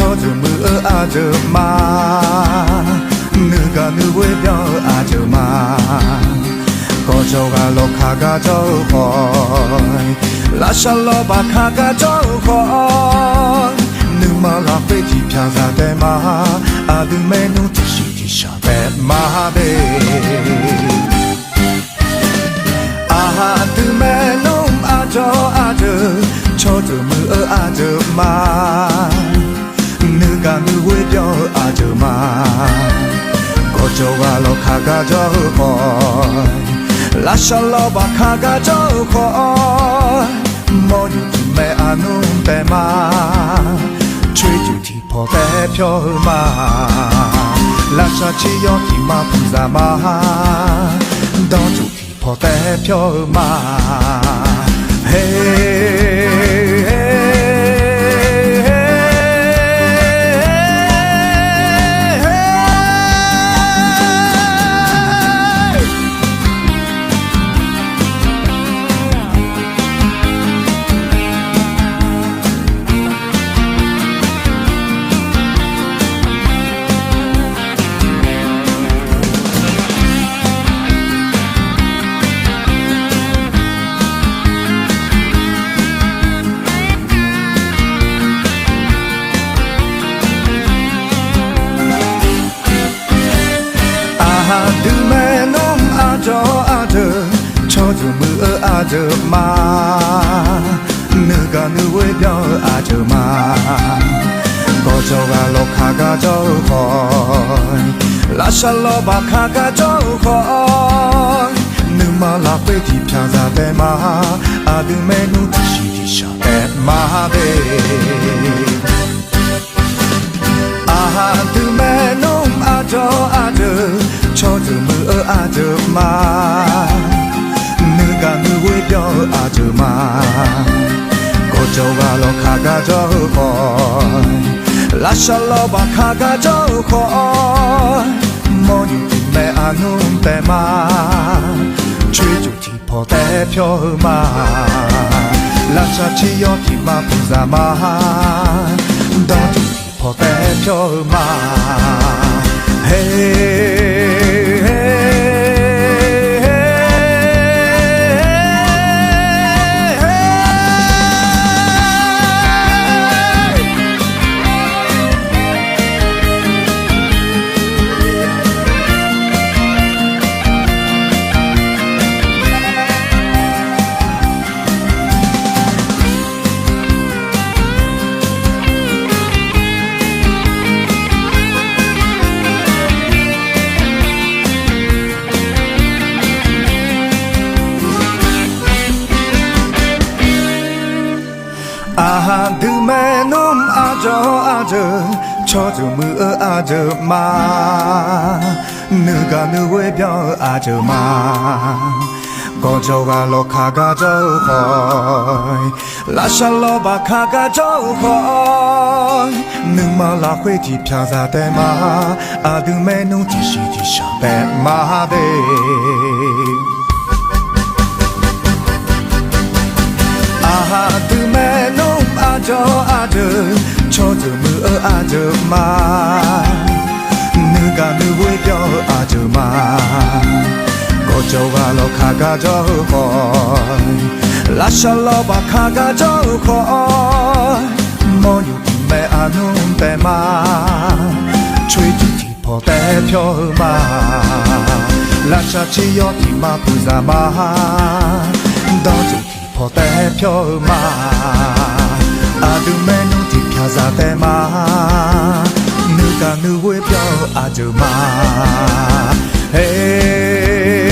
쳐주무 아줌마 누가 누구의 뼈 아줌마 거저가 로카가 저호이 라샬로바 카가 저호이 누마라 페티 피아자 데마 아드메 누티시 티샤베 마베 아드메 놈 아저 아드 쳐주무 아줌마 누가 누구의 뼈 아줌마 거저가 로카가 저호이 라샬로바 카가 저호이 모유팀에 아눈 때마 최주티 포대표마 라샤치요 티마 부자마 더주티 포대표마 헤이 아드메 놈 아저 아드 쳐주무 아줌마 누가 누구의 뼈 아줌마 거저가 로카가 저호이 라샬로바 카가 저호이 누마라 페티 피아자 데마 아드메 누티시 티샤 에마베 아드메 놈 아저 아드 쳐주무 아줌마 누가 누구의 뼈 아줌마 거저가 로카가 저호이 라샬로바 카가 저호이 모유팀에 아눈 때마 최주티 포대표마 라샤치요 티마 부자마 더주티 포대표마 아드메 놈 아저 아드 쳐주무 아줌마 누가 누구의 뼈 아줌마 거저가 로카가 저호이 라샬로바 카가 저호이 누마라 회티 피아자 데마 아드메 누티시 티샤 베마베 아드메 놈 아저 아드 쳐주무 아줌마 누가 누구의 뼈 아줌마 거저가 로카가 저호이 라샬로바 카가 저호이 모유팀에 아눈 때마 최주티 포대표마 라샤치요 티마 부자마 더주티 포대표마 아드메 누티 피아자 데마 누가 누구의 뼈 아줌마 헤이